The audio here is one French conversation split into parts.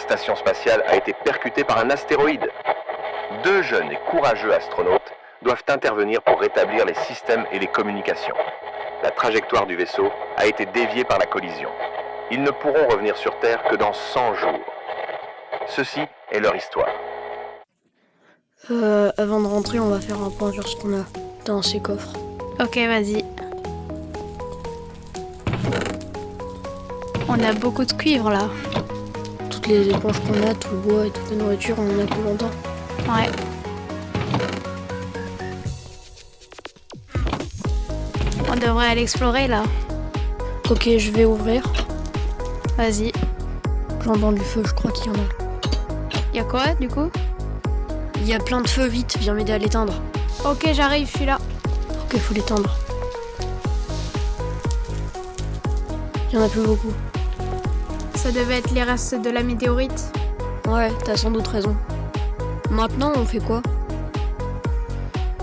station spatiale a été percutée par un astéroïde. 2 jeunes et courageux astronautes doivent intervenir pour rétablir les systèmes et les communications. La trajectoire du vaisseau a été déviée par la collision. Ils ne pourront revenir sur Terre que dans 100 jours. Ceci est leur histoire. Avant de rentrer, on va faire un point sur ce qu'on a dans ces coffres. Ok, vas-y. On a beaucoup de cuivre là. Toutes les éponges qu'on a, tout le bois et toute la nourriture, on en a plus longtemps. Ouais. On devrait aller explorer là. Ok, je vais ouvrir. Vas-y. J'entends du feu, je crois qu'il y en a. Y'a quoi du coup? Il y a plein de feux, vite, viens m'aider à l'éteindre. Ok, j'arrive, je suis là. Ok, faut l'éteindre. Il y en a plus beaucoup. Ça devait être les restes de la météorite. Ouais, t'as sans doute raison. Maintenant, on fait quoi?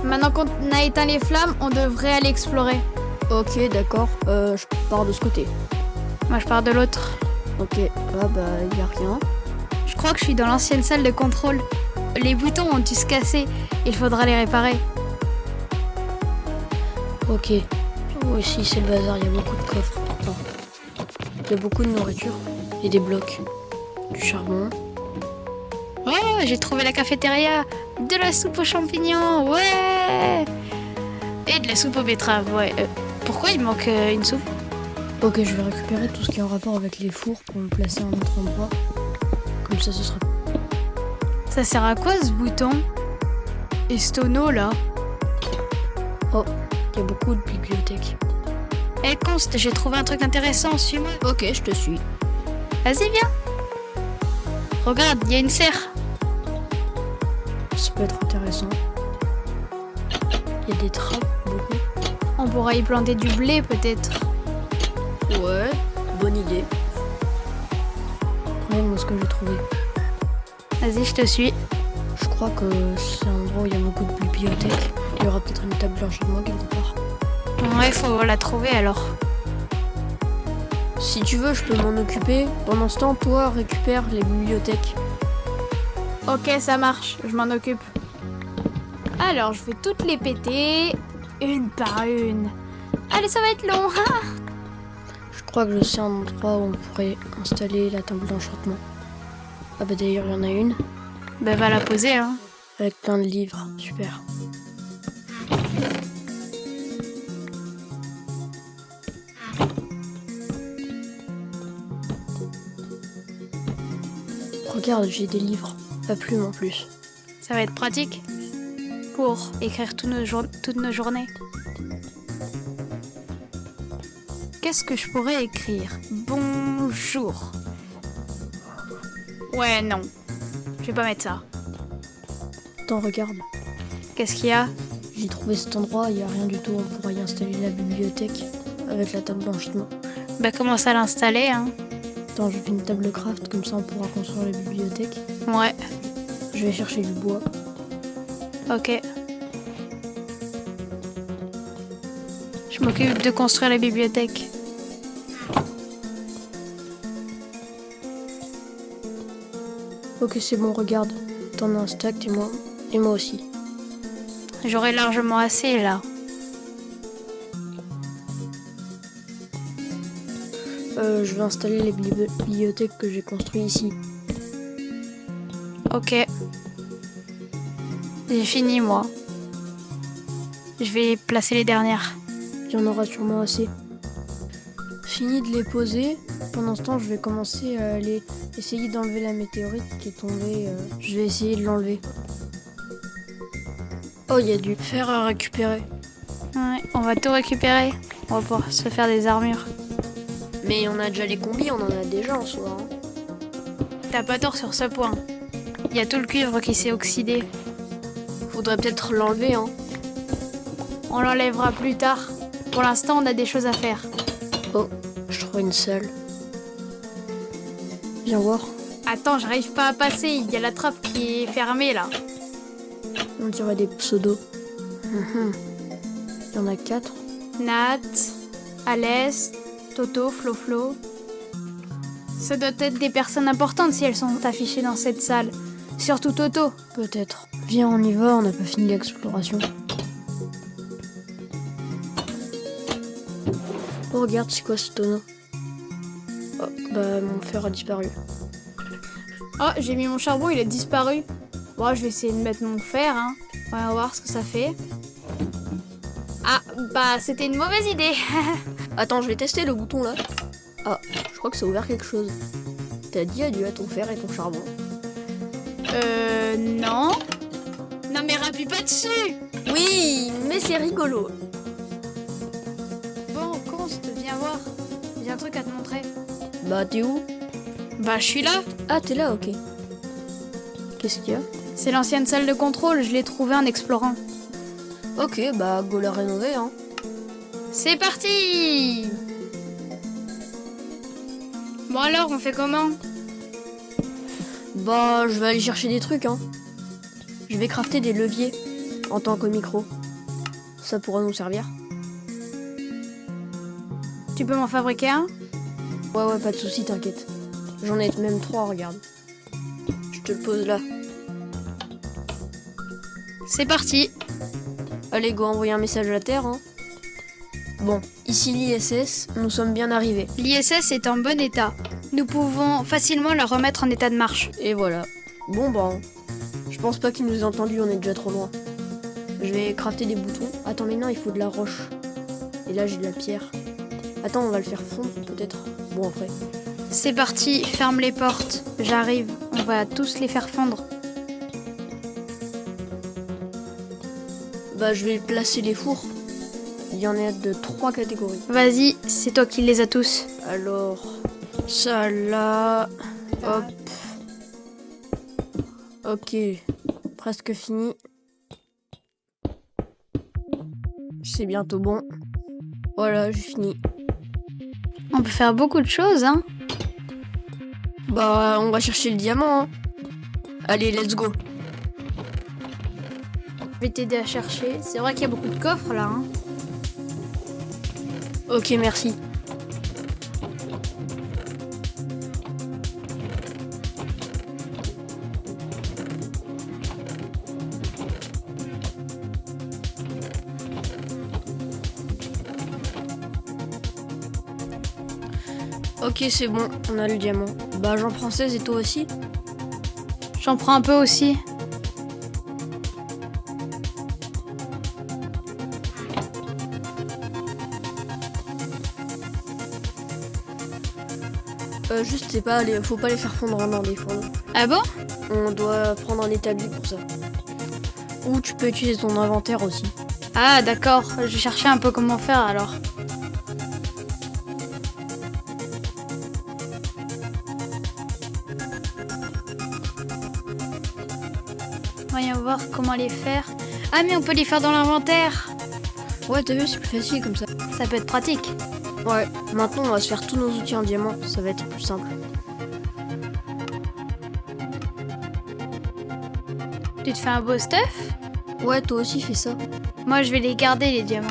Maintenant qu'on a éteint les flammes, on devrait aller explorer. Ok, d'accord. Je pars de ce côté. Moi, je pars de l'autre. Ok, là, y a rien. Je crois que je suis dans l'ancienne salle de contrôle. Les boutons ont dû se casser. Il faudra les réparer. Ok. Oh, ici, c'est le bazar. Il y a beaucoup de coffres. Attends. Il y a beaucoup de nourriture. Et des blocs. Du charbon. Oh, j'ai trouvé la cafétéria. De la soupe aux champignons. Ouais. Et de la soupe aux betteraves. Ouais. Pourquoi il manque une soupe? Ok, je vais récupérer tout ce qui est en rapport avec les fours pour le placer à un autre endroit. Comme ça, ce sera... Ça sert à quoi ce bouton? Et ce tonneau là? Oh, il y a beaucoup de bibliothèques. Eh Const, j'ai trouvé un truc intéressant, suis-moi. Ok, je te suis. Vas-y, viens. Regarde, il y a une serre. Ça peut être intéressant. Il y a des trappes, beaucoup. On pourra y planter du blé peut-être. Ouais, bonne idée. Regarde-moi ce que j'ai trouvé. Vas-y, je te suis. Je crois que c'est un endroit où il y a beaucoup de bibliothèques. Il y aura peut-être une table d'enchaînement quelque part. Ouais, faut la trouver alors. Si tu veux, je peux m'en occuper. Pendant ce temps, toi, récupère les bibliothèques. Ok, ça marche, je m'en occupe. Alors, je vais toutes les péter, une par une. Allez, ça va être long, hein? Je crois que je sais un endroit où on pourrait installer la table d'enchantement. Ah bah d'ailleurs, il y en a une. Ben, va la poser, hein. Avec plein de livres, super. Regarde, j'ai des livres, à plume en plus. Ça va être pratique pour écrire toutes nos journées. Qu'est-ce que je pourrais écrire? Bonjour. Ouais, non. Je vais pas mettre ça. Attends, regarde. Qu'est-ce qu'il y a? J'ai trouvé cet endroit, il n'y a rien du tout. On pourra y installer la bibliothèque avec la table d'enchantement. Bah, commence à l'installer, hein. Attends, je fais une table craft, comme ça on pourra construire la bibliothèque. Ouais. Je vais chercher du bois. Ok. Je m'occupe de construire la bibliothèque. Ok, c'est bon, regarde. T'en as un stack et moi aussi. J'aurai largement assez, là. Je vais installer les bibliothèques que j'ai construites ici. Ok. J'ai fini, moi. Je vais placer les dernières. Il y en aura sûrement assez. Fini de les poser. Pendant ce temps, je vais commencer à aller essayer d'enlever la météorite qui est tombée. Je vais essayer de l'enlever. Oh, il y a du fer à récupérer. Ouais, on va tout récupérer. On va pouvoir se faire des armures. Mais on a déjà les combis, on en a déjà en soi. Hein. T'as pas tort sur ce point. Il y a tout le cuivre qui s'est oxydé. Faudrait peut-être l'enlever, hein. On l'enlèvera plus tard. Pour l'instant, on a des choses à faire. Oh, je trouve une salle. Viens voir. Attends, j'arrive pas à passer. Il y a la trappe qui est fermée, là. On dirait des pseudos. Il y en a 4. Nat, Alès, Toto, Flo-Flo. Ça doit être des personnes importantes si elles sont affichées dans cette salle. Surtout Toto. Peut-être. Viens, on y va, on n'a pas fini l'exploration. Oh, regarde, c'est quoi ce tonneau? Oh, bah, mon fer a disparu. Oh, j'ai mis mon charbon, il a disparu. Bon, je vais essayer de mettre mon fer, hein. On va voir ce que ça fait. Ah, bah, c'était une mauvaise idée. Attends, je vais tester le bouton là. Ah, je crois que ça a ouvert quelque chose. T'as dit adieu à ton fer et ton charbon. Non. Non, mais rappuie pas dessus. Oui, mais c'est rigolo. Bon, Const, viens voir. J'ai un truc à te montrer. Bah, t'es où? Bah, je suis là. Ah, t'es là, ok. Qu'est-ce qu'il y a? C'est l'ancienne salle de contrôle, je l'ai trouvée en explorant. Ok, bah, go la rénover, hein. C'est parti. Bon alors, on fait comment? Bah, je vais aller chercher des trucs, hein. Je vais crafter des leviers en tant que micro. Ça pourra nous servir. Tu peux m'en fabriquer un? Ouais, pas de soucis, t'inquiète. J'en ai même 3, regarde. Je te le pose là. C'est parti. Allez, go envoyer un message à la Terre, hein. Bon, ici l'ISS, nous sommes bien arrivés. L'ISS est en bon état. Nous pouvons facilement la remettre en état de marche. Et voilà. Bon, bah, je pense pas qu'il nous ait entendu, on est déjà trop loin. Je vais crafter des boutons. Attends, mais non, il faut de la roche. Et là, j'ai de la pierre. Attends, on va le faire fondre, peut-être. Bon, après. C'est parti, ferme les portes. J'arrive. On va tous les faire fondre. Bah, je vais placer les fours. Il y en a de 3 catégories. Vas-y, c'est toi qui les as tous. Alors, ça là, hop. Ok, presque fini. C'est bientôt bon. Voilà, j'ai fini. On peut faire beaucoup de choses, hein. Bah, on va chercher le diamant, hein. Allez, let's go. Je vais t'aider à chercher. C'est vrai qu'il y a beaucoup de coffres là, hein. Ok, merci. Ok, c'est bon, on a le diamant. Bah, j'en prends 16 et toi aussi? J'en prends un peu aussi. Juste, c'est pas, faut pas les faire fondre dans des fourneaux. Ah bon? On doit prendre un établi pour ça. Ou tu peux utiliser ton inventaire aussi. Ah d'accord, je cherchais un peu comment faire alors. Voyons voir comment les faire. Ah mais on peut les faire dans l'inventaire. Ouais, t'as vu, c'est plus facile comme ça. Ça peut être pratique. Ouais, maintenant on va se faire tous nos outils en diamant, ça va être plus simple. Tu te fais un beau stuff? Ouais, toi aussi fais ça. Moi je vais les garder les diamants.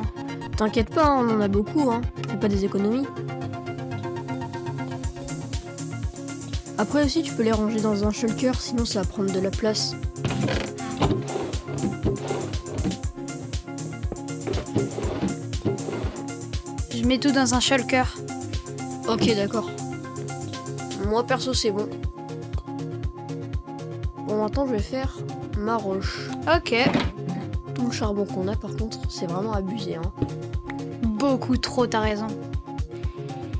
T'inquiète pas, hein, on en a beaucoup, hein. Fais pas des économies. Après aussi, tu peux les ranger dans un shulker, sinon ça va prendre de la place. Je mets tout dans un shulker. Ok, d'accord. Moi perso, c'est bon. Bon, maintenant je vais faire ma roche. Ok. Tout le charbon qu'on a, par contre, c'est vraiment abusé, hein. Beaucoup trop, t'as raison.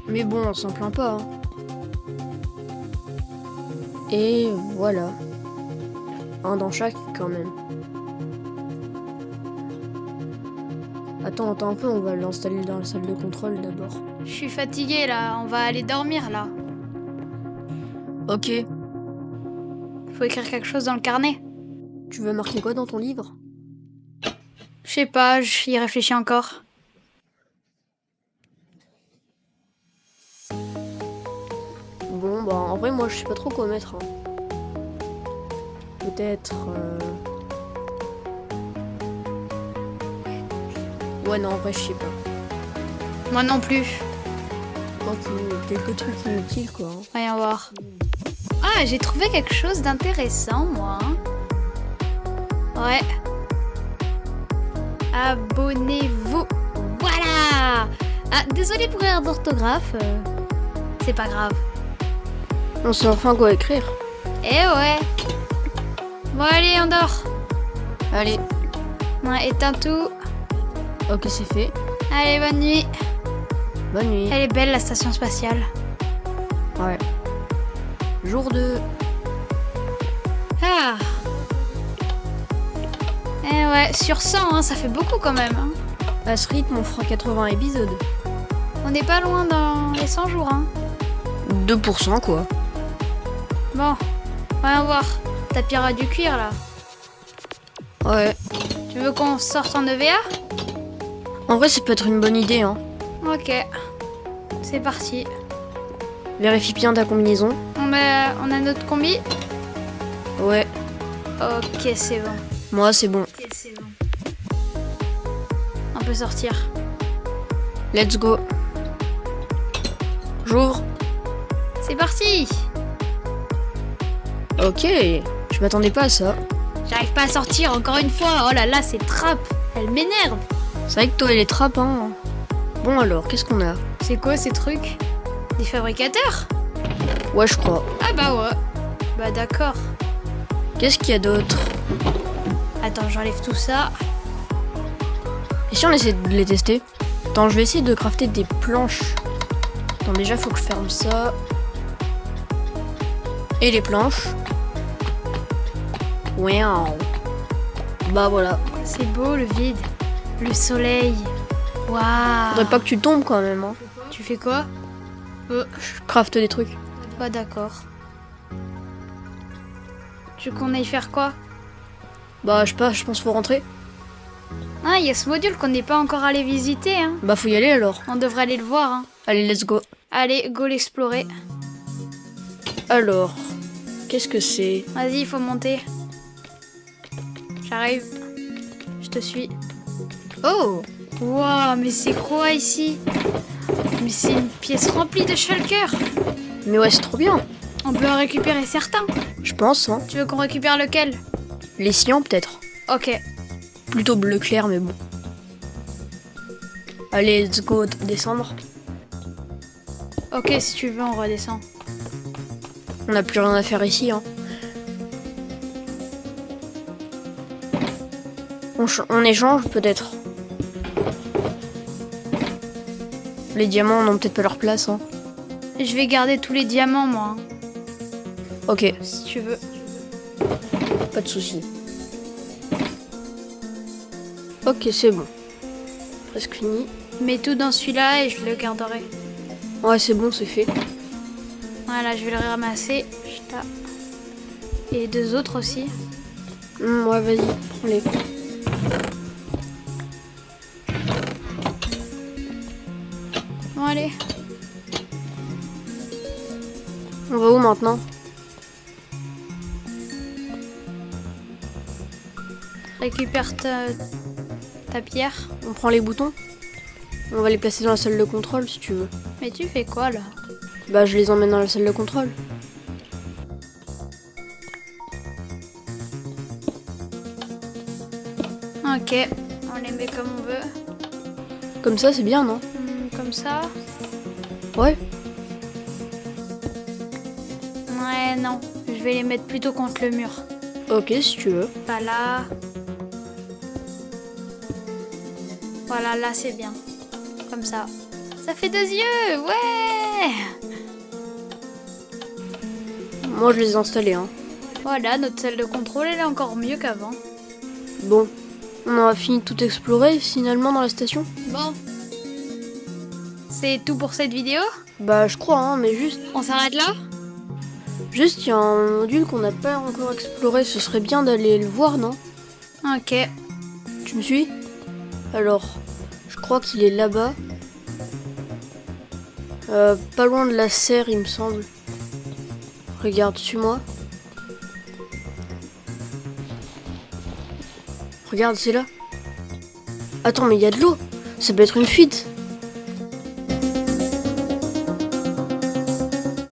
Mais bon, on s'en plaint pas, hein. Et voilà. Un dans chaque, quand même. Attends un peu, on va l'installer dans la salle de contrôle d'abord. Je suis fatiguée là, on va aller dormir là. Ok. Faut écrire quelque chose dans le carnet. Tu veux marquer quoi dans ton livre? Je sais pas, j'y réfléchis encore. Bon, bah en vrai, moi je sais pas trop quoi mettre, hein. Peut-être. Ouais, non, en vrai, je sais pas. Moi non plus. Donc, quelques trucs inutiles, quoi. Hein. Voyons voir. Ah, j'ai trouvé quelque chose d'intéressant, moi. Ouais. Abonnez-vous. Voilà. Ah, désolé pour l'erreur d'orthographe. C'est pas grave. On sait enfin quoi écrire. Eh ouais. Bon, allez, on dort. Allez, Ouais, éteins tout. ok, c'est fait. Allez, bonne nuit. Bonne nuit. Elle est belle, la station spatiale. Ouais. Jour 2. Ah. Eh ouais, sur 100, hein, ça fait beaucoup quand même. Hein. À ce rythme, on fera 80 épisodes. On n'est pas loin dans les 100 jours. Hein. 2%, quoi. Bon, voyons voir. Ta pierre à du cuir, là. Ouais. Tu veux qu'on sorte en EVA? En vrai, ça peut être une bonne idée, hein. Ok. C'est parti. Vérifie bien ta combinaison. On a notre combi? Ouais. Ok, c'est bon. Moi, c'est bon. Ok, c'est bon. On peut sortir. Let's go. J'ouvre. C'est parti! Ok. Je m'attendais pas à ça. J'arrive pas à sortir encore une fois. Oh là là, c'est trappe. Elle m'énerve. C'est vrai que toi, elle est trappe, hein. Bon alors, qu'est-ce qu'on a? C'est quoi ces trucs? Des fabricateurs? Ouais, je crois. Ah bah ouais. Bah d'accord. Qu'est-ce qu'il y a d'autre? Attends, j'enlève tout ça. Et si on essaie de les tester? Attends, je vais essayer de crafter des planches. Attends, déjà, faut que je ferme ça. Et les planches. Wow. Bah voilà. C'est beau le vide. Le soleil. Waouh. Faudrait pas que tu tombes quand même, hein. Tu fais quoi? Je crafte des trucs. Pas d'accord. Tu veux qu'on aille faire quoi? Bah, je sais pas, je pense faut rentrer. Ah, il y a ce module qu'on n'est pas encore allé visiter, hein. Bah, faut y aller alors. On devrait aller le voir, hein. Allez, let's go. Allez, go l'explorer. Alors, qu'est-ce que c'est? Vas-y, il faut monter. J'arrive. Je te suis. Oh! Waouh, mais c'est quoi ici? Mais c'est une pièce remplie de shulkers. Mais ouais, c'est trop bien. On peut en récupérer certains. Je pense, hein. Tu veux qu'on récupère lequel? Les cyan, peut-être. Ok. Plutôt bleu clair, mais bon. Allez, let's go descendre. Ok, si tu veux, on redescend. On n'a plus rien à faire ici, hein. On échange peut-être. Les diamants n'ont peut-être pas leur place, hein. Je vais garder tous les diamants, moi. Ok, Si tu veux. pas de soucis. Ok, c'est bon. Presque fini. Mets tout dans celui-là et je le garderai. Ouais, c'est bon, c'est fait. Voilà, je vais le ramasser. Et les deux autres aussi. Ouais, vas-y, prends-les. Bon, allez. On va où maintenant? Récupère ta pierre. On prend les boutons? On va les placer dans la salle de contrôle si tu veux. Mais tu fais quoi là? Bah, je les emmène dans la salle de contrôle. Ok, on les met comme on veut. Comme ça, c'est bien, non? Comme ça. Ouais. Ouais, non. Je vais les mettre plutôt contre le mur. Ok, si tu veux. Pas là. Voilà, là c'est bien. Comme ça. Ça fait 2 yeux, ouais! Moi, je les ai installés, hein. Voilà, notre salle de contrôle, elle est encore mieux qu'avant. Bon, on aura fini de tout explorer finalement dans la station? Bon. C'est tout pour cette vidéo? Bah, je crois, hein, mais juste, On s'arrête là? il y a un module qu'on n'a pas encore exploré. Ce serait bien d'aller le voir, non? Ok. Tu me suis? Alors, je crois qu'il est là-bas. Pas loin de la serre, il me semble. Regarde, suis-moi. Regarde, c'est là. Attends, mais il y a de l'eau. Ça peut être une fuite.